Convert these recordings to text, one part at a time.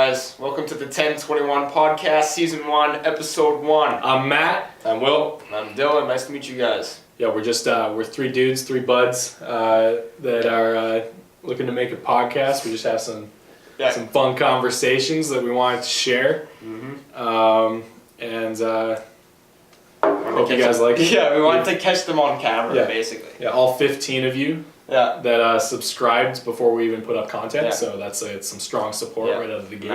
guys? Welcome to the 1021 podcast, season 1, episode 1. I'm Matt. I'm Will. And I'm Dylan. Nice to meet you guys. Yeah, we're just we're three dudes, three buds that are looking to make a podcast. We just have some fun conversations that we wanted to share. Mm-hmm. Hope you guys like it. Yeah, we wanted to catch them on camera, basically. Yeah, all 15 of you that subscribed before we even put up content. Yeah. So it's some strong support right out of the gate.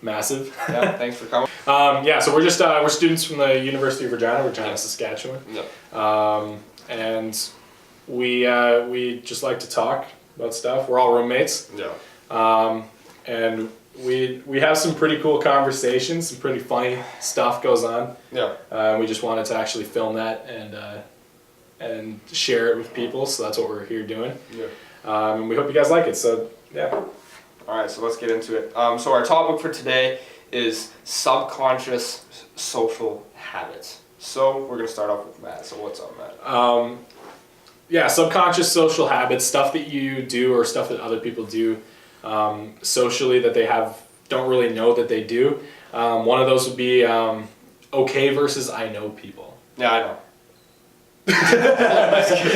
Massive. Yeah, thanks for coming. So we're just we're students from the University of Regina, Saskatchewan. Yeah. And we just like to talk about stuff. We're all roommates. Yeah. And we have some pretty cool conversations, some pretty funny stuff goes on. Yeah. We just wanted to actually film that and share it with people, so that's what we're here doing. Yeah. And we hope you guys like it. So yeah. All right, so let's get into it. So our topic for today is subconscious social habits. So we're gonna start off with Matt. So what's up, Matt? Subconscious social habits, stuff that you do or stuff that other people do socially that they don't really know that they do. One of those would be okay versus I know people. Yeah, I know.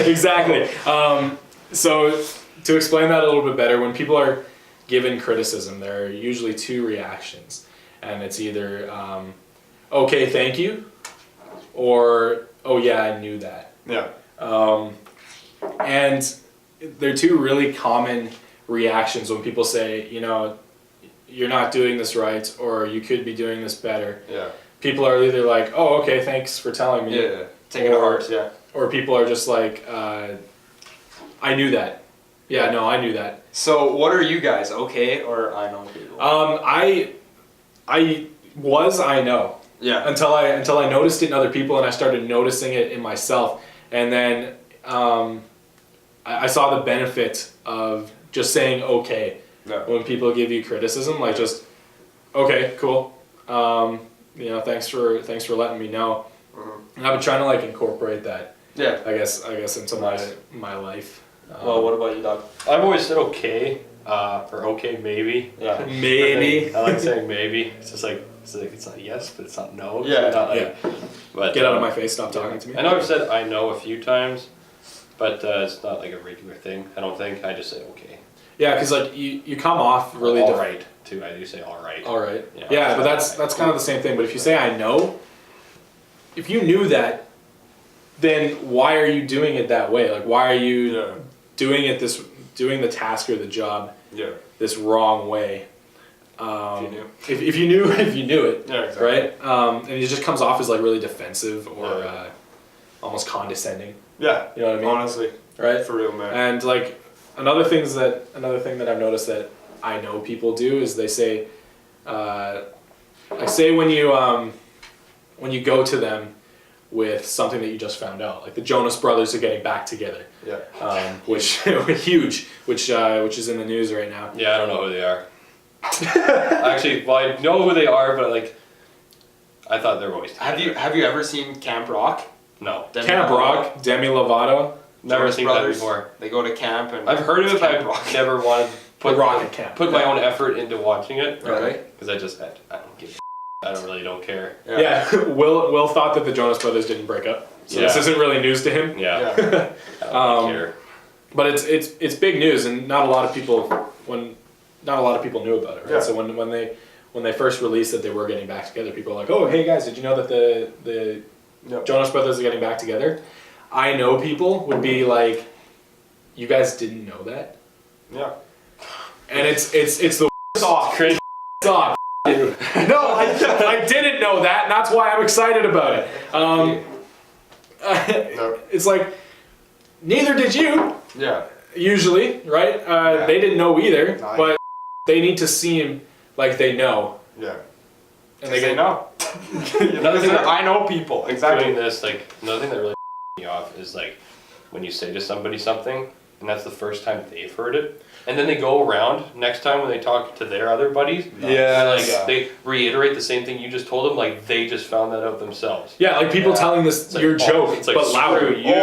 Exactly. So to explain that a little bit better, when people are given criticism, there are usually two reactions, and it's either okay, thank you, or oh yeah, I knew that. Yeah. And they're two really common reactions when people say, you know, you're not doing this right, or you could be doing this better. Yeah. People are either like, oh, okay, thanks for telling me. Yeah. Take it to heart. Yeah. Or people are just like, I knew that. Yeah, no, I knew that. So what are you guys, okay or I know people? I know. Yeah. Until I noticed it in other people, and I started noticing it in myself, and then I saw the benefit of just saying okay when people give you criticism, like just okay, cool. Thanks for letting me know. Mm-hmm. And I've been trying to like incorporate that. Yeah. I guess into my life. Well, what about you, Doug? I've always said okay, or okay maybe. Yeah. Maybe. I like saying maybe. It's just like it's not yes, but it's not no. Yeah. Not like, But get out of my face. Stop talking to me. I know I've said I know a few times, but it's not like a regular thing. I don't think. I just say okay. Yeah, because like you come off really all right too. I do say all right. All right. Yeah, but that's kind of the same thing. But if you say I know, if you knew that, then why are you doing it that way? Like why are you doing the task or the job this wrong way? If you knew it, exactly. Right? And it just comes off as like really defensive or almost condescending. Yeah, you know what I mean. Honestly, right? For real, man. And like another thing that I've noticed that I know people do is they say, when you go to them with something that you just found out, like the Jonas Brothers are getting back together. Yeah. Which huge, which is in the news right now. Yeah, I don't know who they are. Actually, well, I know who they are, but like, I thought they were always together. Have you ever seen Camp Rock? No. Camp Rock, Demi Lovato. Never seen that before. They go to camp and I've heard of it, but I've never wanted to put my own effort into watching it. Really? Because I don't give a I don't care. Yeah. Will thought that the Jonas Brothers didn't break up. So this isn't really news to him. Yeah. I don't care. But it's big news, and not a lot of people knew about it, right? Yeah. So when they first released that they were getting back together, people were like, "Oh, hey guys, did you know that the Jonas Brothers are getting back together?" I know people would be like, "You guys didn't know that?" Yeah. And it's the cringe. No, I didn't know that, and that's why I'm excited about it. It's like, neither did you. Yeah. Usually, right? They didn't know either, but they need to seem like they know. Yeah. And they know. Another thing I know people. Exactly. Doing this, like, another thing that really me off is like when you say to somebody something, and that's the first time they've heard it. and then they go around next time when they talk to their other buddies. They reiterate the same thing you just told them, like they just found that out themselves. Yeah, like people telling this your joke, it's like, but louder. You.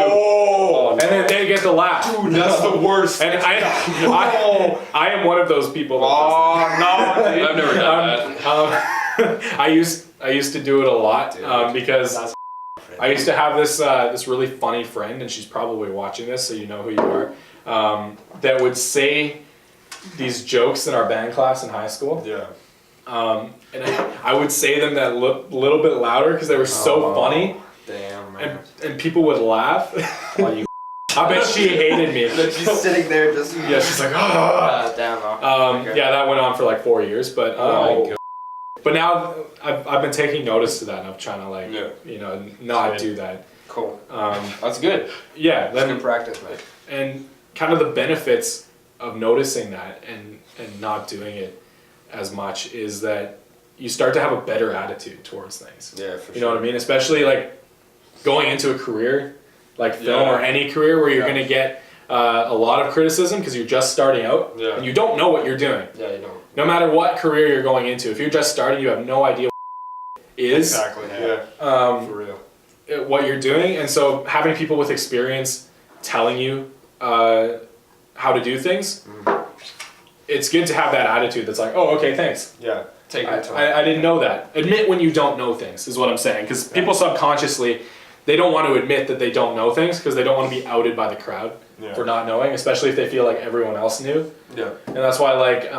And then they get the laugh. Dude, that's the worst. And I am one of those people. That I've never done that. I used to do it a lot because I used to have this really funny friend, and she's probably watching this, so you know who you are. That would say these jokes in our band class in high school. Yeah. And I would say them that little bit louder because they were so funny. Damn, man. And people would laugh. I bet she hated me. She's sitting there just... Yeah, she's like, oh. Damn. Yeah, that went on for like 4 years, but... But now I've been taking notice to that, and I'm trying to not do that. Cool. That's good. Yeah. That's good practice, man. And kind of the benefits of noticing that and not doing it as much is that you start to have a better attitude towards things. Yeah, for sure. You know what I mean? Especially like going into a career like film or any career where you're going to get a lot of criticism because you're just starting out and you don't know what you're doing. Yeah, you don't. No matter what career you're going into, if you're just starting, you have no idea what is. Exactly. Yeah. For real. What you're doing, and so having people with experience telling you how to do things, it's good to have that attitude that's like, oh, okay, thanks. Yeah. Take your time. I didn't know that. Admit when you don't know things is what I'm saying, because people subconsciously, they don't want to admit that they don't know things because they don't want to be outed by the crowd for not knowing, especially if they feel like everyone else knew. Yeah. And that's why, like,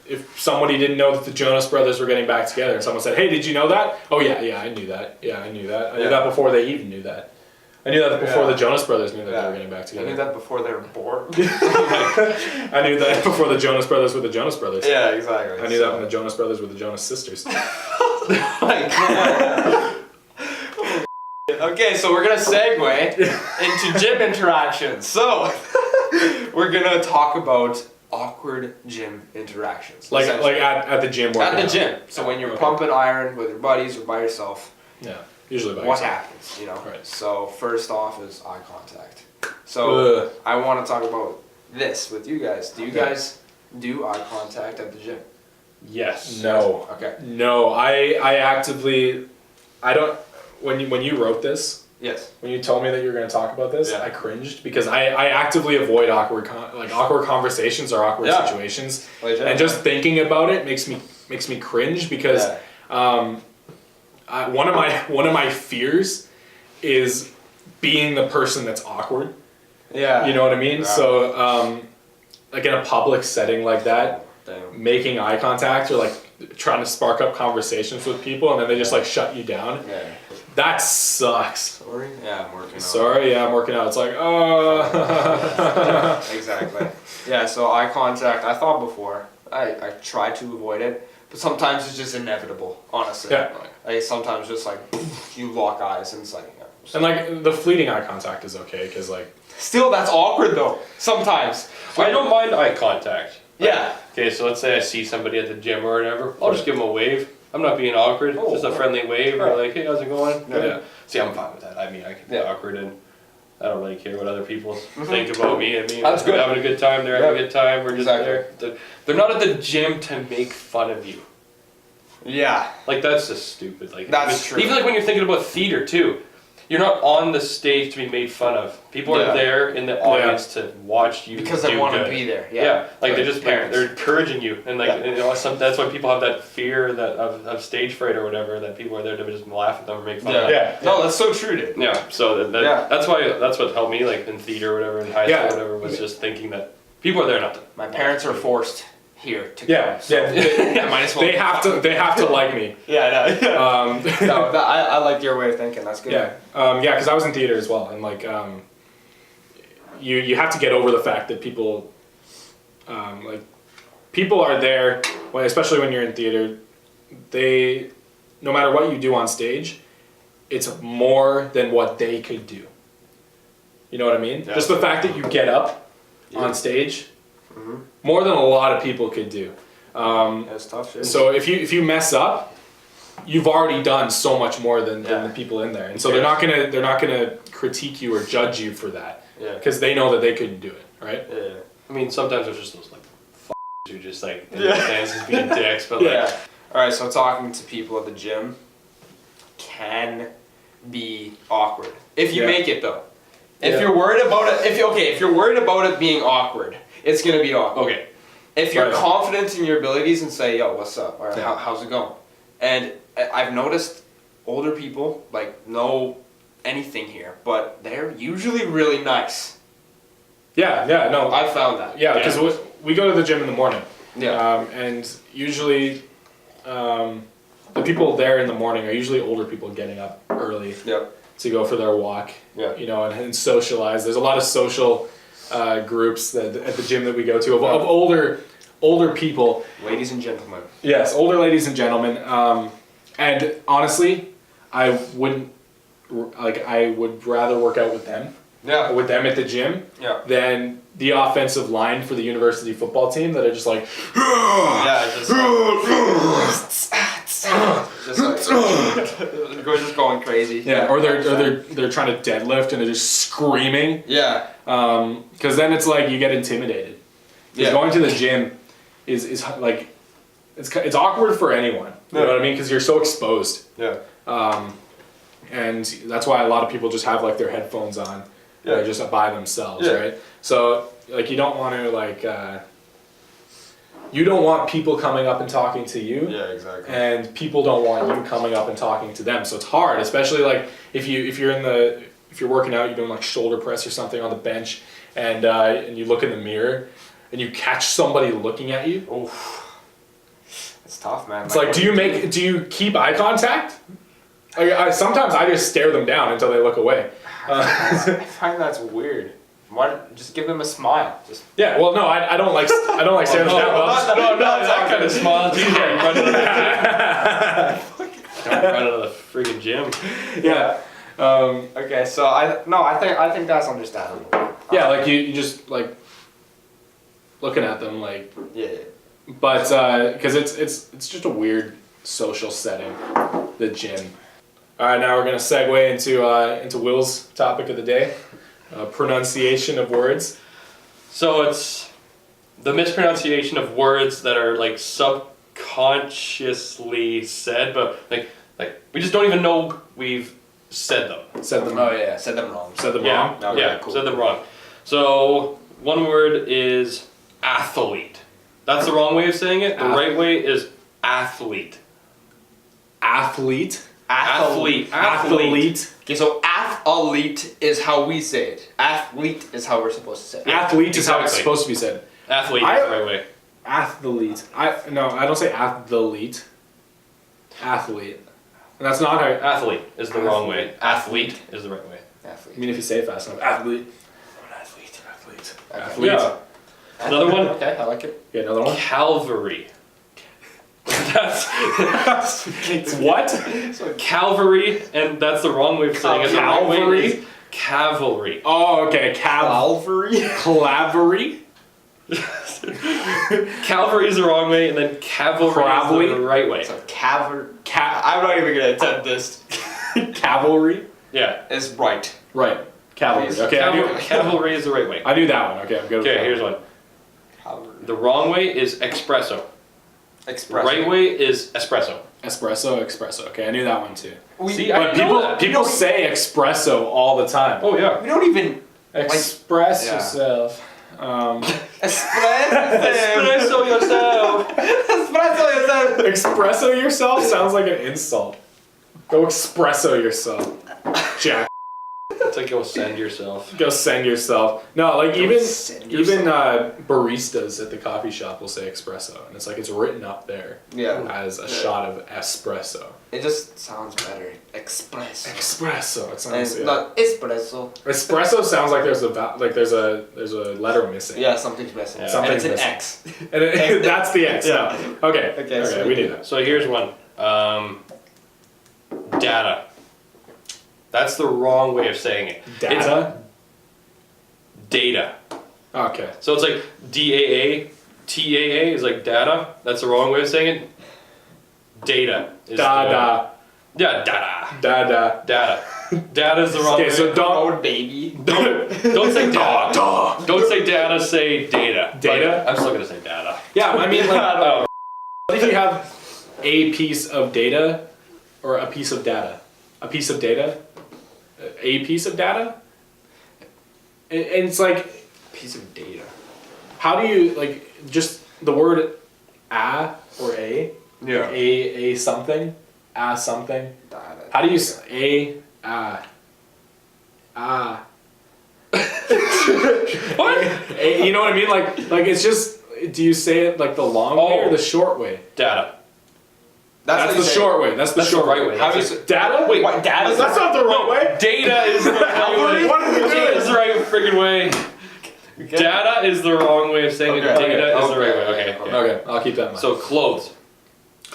if somebody didn't know that the Jonas Brothers were getting back together and someone said, hey, did you know that? Oh, yeah, I knew that. Yeah, I knew that. I knew that before they even knew that. I knew that before the Jonas Brothers knew that they were getting back together. I knew that before they were born. I knew that before the Jonas Brothers were the Jonas Brothers. Yeah, exactly. I knew that when the Jonas Brothers were the Jonas Sisters. Okay, so we're gonna segue into gym interactions. So we're gonna talk about awkward gym interactions. Like at the gym. At the gym. So when you're pumping iron with your buddies or by yourself. Yeah. Usually by what yourself. happens, you know? Right. So first off is eye contact. So I want to talk about this with you guys. Do you guys do eye contact at the gym? Yes. No. Okay. No, I actively, I don't. When you wrote this. Yes. When you told me that you were going to talk about this, I cringed because I actively avoid awkward conversations or awkward situations, and just thinking about it makes me cringe because. One of my fears is being the person that's awkward. Yeah. You know what I mean? Yeah. So, like in a public setting like that, making eye contact or like trying to spark up conversations with people and then they just like shut you down. Yeah. That sucks. Sorry? Yeah, I'm working out. Sorry, yeah, I'm working out. It's like, oh. Exactly. Yeah, so eye contact, I thought before, I try to avoid it. But sometimes it's just inevitable, honestly. Yeah. Like sometimes just like you lock eyes and it's like. You know, and like the fleeting eye contact is okay because like. Still, that's awkward though. Sometimes. I don't mind eye contact. Yeah. Okay, so let's say I see somebody at the gym or whatever. I'll just give them a wave. I'm not being awkward. Just a friendly wave. Or like, hey, how's it going? Yeah. See, I'm fine with that. I mean, I can be awkward and. I don't really care what other people think about me. I mean, we're having a good time. They're having a good time. We're just there. They're not at the gym to make fun of you. Yeah. Like, that's just stupid. Like that's true. Even like when you're thinking about theater, too. You're not on the stage to be made fun of. People are there in the audience to watch you because they want to be there. Yeah. Like they just they're encouraging you, and like that's why people have that fear of stage fright or whatever. That people are there to just laugh at them or make fun of them. Yeah. No, that's so true, dude. Yeah. So that's what helped me, like in theater or whatever, in high school or whatever, was just thinking that people are there not to. My parents are forced here to come. So might as well. They have to like me. I like your way of thinking. That's good. Because I was in theater as well, and like you have to get over the fact that people people are there, especially when you're in theater. They, no matter what you do on stage, it's more than what they could do. You know what I mean? Yeah. Just the fact that you get up on stage. More than a lot of people could do. That's tough shit. So if you mess up, you've already done so much more than the people in there, and so they're not gonna critique you or judge you for that. Because they know that they couldn't do it, right? I mean, sometimes there's just those like who just like in the stands just being dicks, but like. Yeah. All right. So talking to people at the gym can be awkward if you make it though. If you're worried about it, if you're worried about it being awkward, it's gonna be awkward. Okay. If you're confident in your abilities and say, "Yo, what's up? Or how's it going?" And I've noticed older people like know anything here, but they're usually really nice. Yeah, no. I found that. Yeah, because we go to the gym in the morning. Yeah. And usually, the people there in the morning are usually older people getting up early to go for their walk. Yeah. You know, and socialize. There's a lot of social groups at the gym that we go to of older people. Ladies and gentlemen. Yes, older ladies and gentlemen. And honestly, I would rather work out with them. Yeah. With them at the gym. Yeah. Than the offensive line for the university football team that are just like. Just going crazy. Yeah, or they're trying to deadlift and they're just screaming. Yeah. Because then it's like you get intimidated. Because going to the gym is like it's awkward for anyone. You know what I mean? Because you're so exposed. Yeah. And that's why a lot of people just have like their headphones on. Yeah. They're just by themselves, right? So like you don't want to like. You don't want people coming up and talking to you. Yeah, exactly. And people don't want you coming up and talking to them. So it's hard, especially like if you're working out, you're doing like shoulder press or something on the bench, and you look in the mirror, and you catch somebody looking at you. Oof. It's tough, man. It's like, do you keep eye contact? Like, sometimes I just stare them down until they look away. I find that's weird. Why just give them a smile? Yeah, well, no, I don't like staring them down. No, that kind of smile. Don't run out of the freaking gym. Yeah. Okay, so I think that's understandable. Yeah, like you just like looking at them like. Yeah. But because it's just a weird social setting, the gym. All right, now we're gonna segue into Will's topic of the day. Pronunciation of words. So it's the mispronunciation of words that are like subconsciously said, but like we just don't even know we've said them. Said them. Oh yeah, said them wrong. Said them wrong. Okay, cool. Said them wrong. So one word is athlete. That's the wrong way of saying it. The right way is athlete. Athlete. Athlete. Athlete. Okay, so athlete is how we say it. Athlete is how we're supposed to say it. Athlete is how it's supposed to be said. Athlete is the right way. Athlete. I don't say athlete. Athlete. And that's not how. Athlete is the wrong way. Athlete is the right way. Athlete. I mean, if you say it fast enough. Athlete. Athlete. Okay. Athlete. Yeah. Another one. Okay, I like it. Yeah, another one. Calvary. That's what? So Calvary, and that's the wrong way of saying it. The wrong way is cavalry. Oh, okay. Calvary? Clavery? Calvary is the wrong way, and then cavalry is the right way. So I'm not even gonna attempt this. Cavalry? Yeah. It's right. Right. Cavalry. Okay. Cavalry is the right way. I knew that one. Okay, I'm good with that. Okay, here's one. Cavalry. The wrong way is espresso. Espresso. Right way is espresso. Espresso. Okay, I knew that one too. See, But people say espresso all the time. Oh yeah. We don't even Express yourself. Espresso yourself. Espresso yourself. Espresso yourself sounds like an insult. Go espresso yourself, Jack. It's like go send yourself. Go send yourself. No, like even yourself. baristas at the coffee shop will say espresso, and it's like it's written up there as a shot of espresso. It just sounds better. Espresso. Espresso. It sounds not espresso. Espresso sounds like there's a letter missing. Yeah, something's missing. Yeah. And it's an missing. X. And that's the X. Yeah. Okay, so we knew that. So here's one. Data. That's the wrong way of saying it. Data? Data. Okay. So it's like DAA. TAA is like data. That's the wrong way of saying it. Data. Is Dada. Yeah, data. Data. Data. Data is the wrong way. Okay, so Oh, baby. Don't say data. Don't say data, say data. Data? But I'm still gonna say data. Yeah, I mean, like, what if you have a piece of data or a piece of data? A piece of data? A piece of data? And it's like, Piece of data. how do you, like, just the word a or a? Yeah. A something? A something? Data. How do you say a? What? You know what I mean? Like it's just, do you say it like the long way or the short way? Data. That's the short way. That's the That's the short right way. way. How do you say data? Wait, What, data? That's not the right way. Data is the right way. What are we doing? Data is the right friggin' way. Data is the wrong way of saying it. Okay, Data is the right way. okay, Okay. Okay, I'll keep that in mind. So clothes.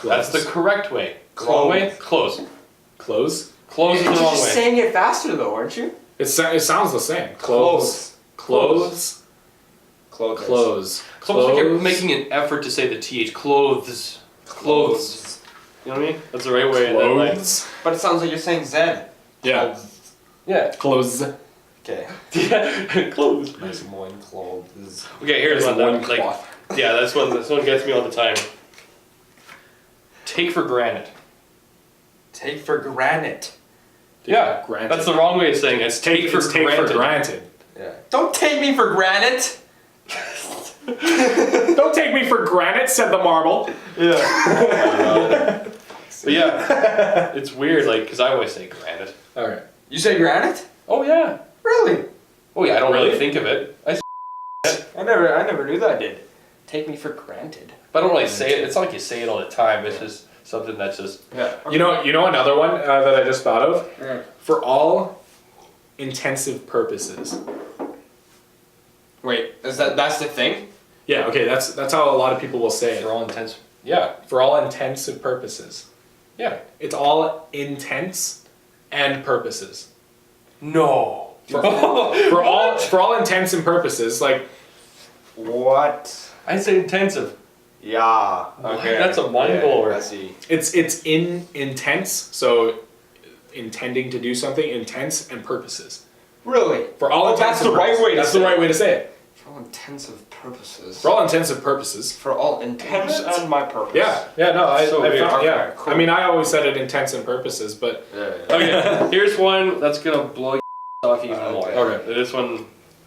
That's the correct way. Wrong way? Clothes. Clothes. Clothes is the You're wrong just way. saying it faster though, aren't you? It sounds the same. Clothes. Clothes. Clothes. Clothes. It's almost like you're making an effort to say the TH. Clothes. Clothes. You know what I mean? That's the right way. And then, like, Clothes. But it sounds like you're saying Z. Yeah. yeah. Clothes. Okay. Yeah. Clothes. Nice loin clothes. Okay, here's one. One Like, cloth. yeah, this one gets me all the time. Take for granted. Take for granted. Yeah, Granted. that's the wrong way of saying it. It's take for granted. Yeah. Don't take me for granted. Don't take me for granted, said the marble. Yeah. But yeah, it's weird, like, because I always say granted. Okay. You say granite? Oh yeah. Really? Oh yeah, I don't really Really? think of it. I never knew that I did. Take me for granted. But I don't really say it. It's not like you say it all the time. It's just something that's just. Yeah. You know another one that I just thought of? Yeah. For all intensive purposes. Wait, that's the thing? Yeah, okay, that's how a lot of people will say it. For all intents. Yeah. For all intensive purposes. Yeah. It's all intents and purposes. No. For all intents and purposes, like What? I say intensive. Yeah. Okay. That's a mind blower. I see. it's in intense, so intending to do something, intents and purposes. Really? For all intents that's and the right purposes. way to That's say the right it. way to say it. For all intensive purposes. For all intents and purposes. For all intents and my purpose. Yeah, no, I So weird. found, yeah. Okay, cool. I mean, I always said it intents and purposes, but Yeah. Okay, here's one that's gonna blow your off even more. okay.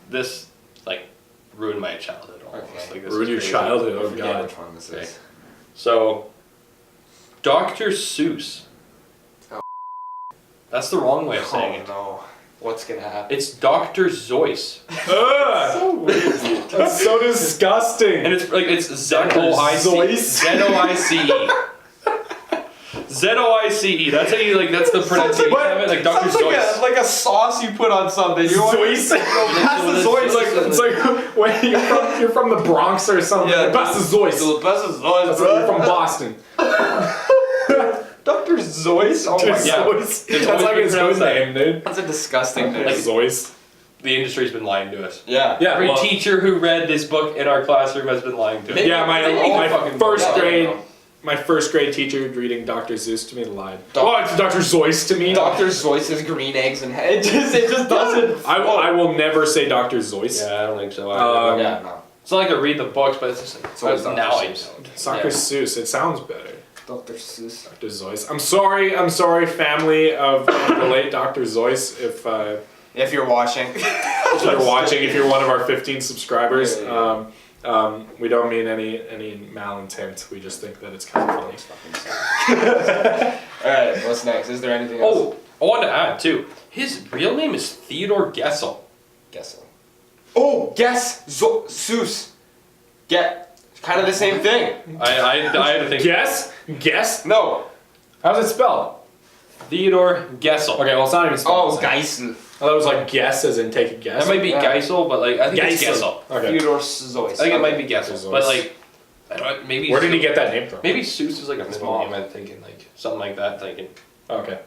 This like ruined my childhood almost. Okay. Like, this Ruin is your crazy. childhood. I Oh forget god. which one this Okay. is. So, Dr. Suess. Oh. That's the wrong way of saying Oh it. no. What's gonna happen? It's Dr. Zeus. Ugh, So weird. that's so disgusting. And it's like it's Zeus? Z-O-I-C-E. Z-O-I-C-E. That's how you like. That's the pronunciation of it. Like Dr. Sounds Zeus. like a sauce you put on something. You know what? Zeus? That's the Zeus. It's like when you're from the Bronx or something. Yeah, That's the Zeus. The best is Zeus, That's bro. you're from Boston. Dr. Zeus? Oh my Dude, god. Zeus. It's That's always like been his good pronounced that. name, dude. That's a disgusting name. Like Zeus. The industry's been lying to us. Yeah. Yeah, Every well, teacher who read this book in our classroom has been lying to us. Maybe- yeah, my fucking first know. grade. My first grade teacher reading Dr. Zeus to me lied. Doc- Oh, it's Dr. Zeus to me. Dr. Zeus's green eggs and it just doesn't. I will never say Dr. Zeus. Yeah, I don't think so. Either. Yeah, no. It's not like I read the books, but it's just like, It's always Dr. now I Seuss. don't. It's Dr. Seuss. It sounds better. Dr. Seuss. Dr. Zeus. I'm sorry, family of the late Dr. Zeus, if If you're watching. you're watching, if you're one of our 15 subscribers. Yeah, We don't mean any malintent. We just think that it's kind of funny. Alright, what's next? Is there anything else? Oh, I wanted to add too. His real name is Theodore Gessel. Guess so. Oh, guess Seuss. Get. Kind of the same thing. I had to think. Guess? No. How's it spelled? Theodore Gessel. Okay, well it's not even spelled. Oh, the same. Geisel. I thought it was like guess as in take a guess. That might be Yeah. Geisel, but like I think it's Geisel. Gessel. Okay. Theodore Zeus. I think it might be Gessel. Gessel, but like I don't maybe. Where did he get that name from? Maybe Seuss is like a His middle mom. name. I'm thinking like something like that. Thinking, Okay,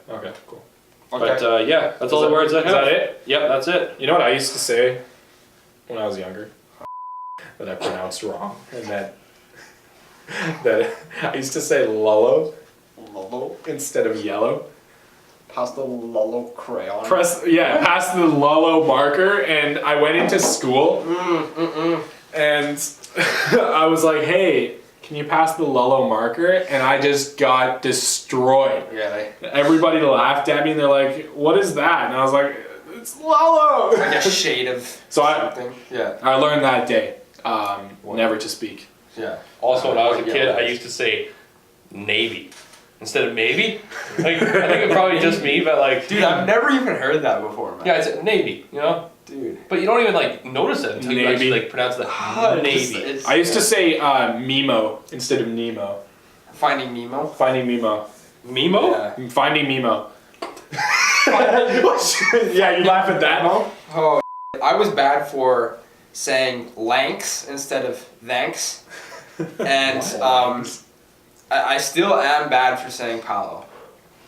cool. but yeah, that's all the words I Is have. that it? Yep, that's it. You know what I used to say when I was younger? That I pronounced wrong. And that I used to say lullo Lolo. instead of yellow. Pass the Lullo crayon. pass the Lullo marker, and I went into school, and I was like, hey, can you pass the Lullo marker? And I just got destroyed. Really? Everybody laughed at me, and they're like, what is that? And I was like, it's Lullo! Like a shade of something. I learned that day, never to speak. Yeah. Also, when I was a kid, I used to say Navy instead of maybe. Like, I think it's probably just me, but like, dude, I've never even heard that before, man. Yeah, it's Navy, you know, dude. But you don't even like notice it until you actually like pronounce the Navy. I used to say Mimo instead of Nemo. Finding Nemo. Finding Mimo. Mimo? Yeah. Finding Mimo. Yeah, you laugh at that, Mo? Oh, I was bad for saying lanks instead of thanks. And I still am bad for saying palo.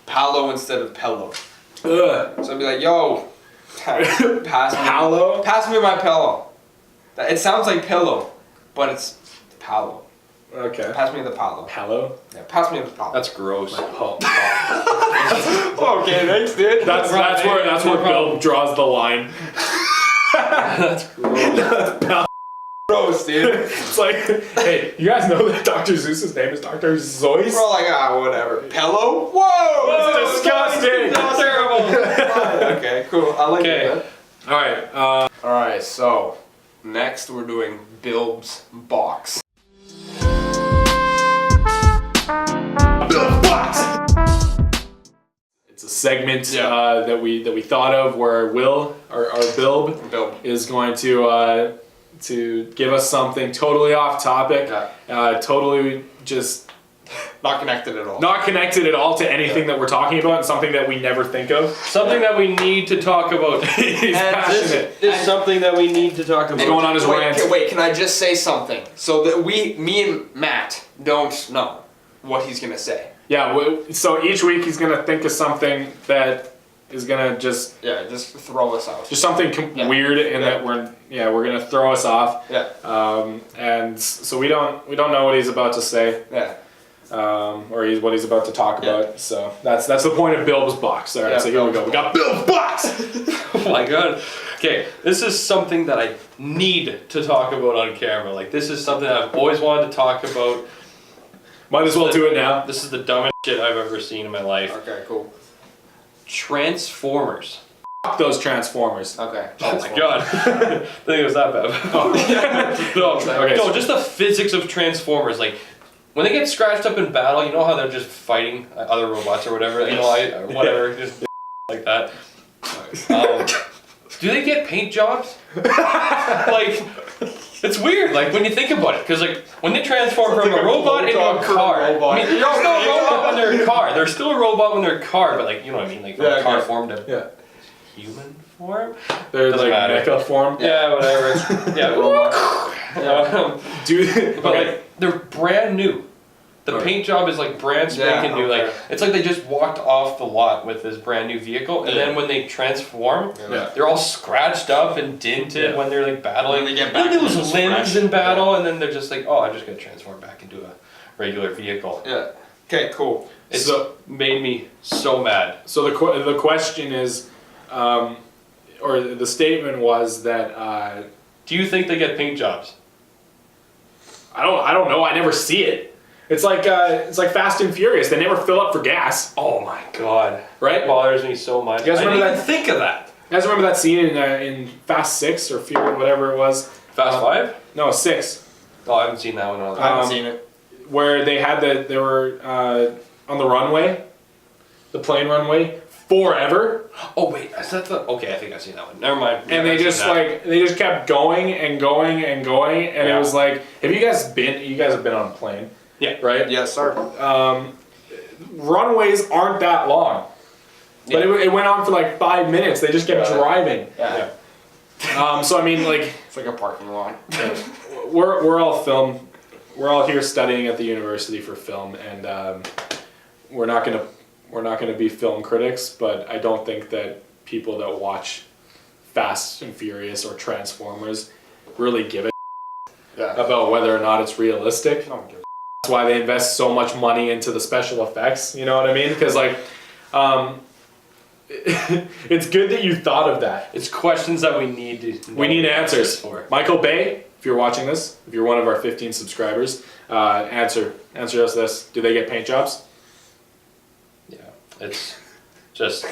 Palo instead of pillow. Ugh. So I'd be like, yo, pass me my pillow. It sounds like pillow, but it's palo. Okay. Pass me the palo. Palo? Yeah, pass me the palo. That's gross. Okay, thanks, dude. That's where Bill draws the line. That's gross. Gross, dude. It's like, hey, you guys know that Dr. Zeus's name is Dr. Zeus? We're all like, whatever. Pillow? Whoa! It's disgusting. That's terrible. Okay, cool. I like it. Alright, Alright, so next we're doing Bilb's box. Bilb's box! It's a segment that we thought of where Will, our Bilb, is going to give us something totally off topic, totally just not connected at all. Not connected at all to anything that we're talking about, and something that we never think of. Something that we need to talk about. He's passionate. This is something that we need to talk about. What's going on his rant? Wait, can I just say something? So that me and Matt don't know what he's gonna say. Yeah, so each week he's gonna think of something that is gonna just throw us out. Just something weird, and that we're gonna throw us off. Yeah. And so we don't know what he's about to say. Yeah. Or what he's about to talk about. So that's the point of Bilb's box. All right, so here we go. We got Bilb's box. Oh my god. Okay, this is something that I need to talk about on camera. Like, this is something I've always wanted to talk about. Might as well do it now. This is the dumbest shit I've ever seen in my life. Okay, cool. Transformers. F those Transformers. Okay. Oh my god. I think it was that bad. No, just the physics of Transformers. Like, when they get scratched up in battle, you know how they're just fighting other robots or whatever? You know, whatever, just like that. Do they get paint jobs? Like, it's weird, like, when you think about it. Because, like, when they transform from a robot into a car, I mean, they're still a robot when they're a car. They're still a robot when they're a car, but, like, you know what I mean? Like, from a car form to human form? They're like mecha form? Yeah, whatever. Yeah, robot. But, like, they're brand new. The paint job is like brand spanking new. Like, it's like they just walked off the lot with this brand new vehicle, and then when they transform, they're all scratched up and dented when they're like battling. They get back they lose limbs in battle, and then they're just like, oh, I'm just gonna transform back into a regular vehicle. Yeah. Okay, cool. It's made me so mad. So the question is, or the statement was that. Do you think they get paint jobs? I don't know. I never see it. It's like Fast and Furious. They never fill up for gas. Oh my god! Right? It bothers me so much. You guys remember I didn't even think of that. You guys remember that scene in Fast 6 or Fury, whatever it was? Fast 5? No, 6. Oh, I haven't seen that one. I haven't seen it. Where they were on the runway, the plane runway, forever. Oh wait, is that the? Okay, I think I've seen that one. Never mind. And they just kept going and going and going, and it was like, have you guys have been on a plane? Yeah. Right? Yes, sir. Runways aren't that long. But it went on for like 5 minutes. They just kept driving. Yeah. So I mean, like, it's like a parking lot. We're all here studying at the university for film, and we're not gonna be film critics, but I don't think that people that watch Fast and Furious or Transformers really give a about whether or not it's realistic. That's why they invest so much money into the special effects. You know what I mean? Because like, it's good that you thought of that. It's questions that we need to. We need answers for. Michael Bay, if you're watching this, if you're one of our 15 subscribers, answer us this: do they get paint jobs? Yeah, it's just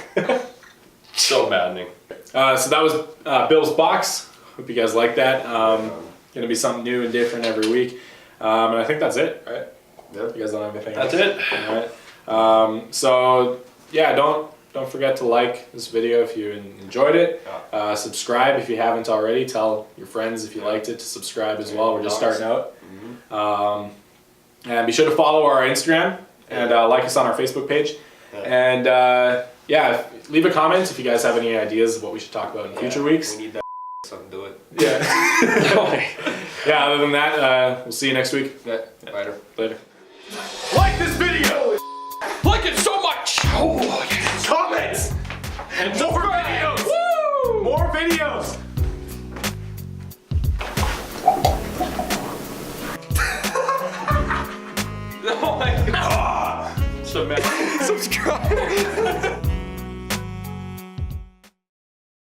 so maddening. So that was Bill's box. Hope you guys like that. Gonna be something new and different every week, and I think that's it, right? Yep. You guys don't have anything That's else? it. All right. So yeah, don't forget to like this video if you enjoyed it. Subscribe if you haven't already. Tell your friends if you liked it to subscribe as well. We're just starting out. And be sure to follow our Instagram and like us on our Facebook page. And yeah, leave a comment if you guys have any ideas of what we should talk about in future weeks. We need that, so do it. Yeah. Yeah. Other than that, we'll see you next week. Yeah. Later. Later. Like this video. Like it so much.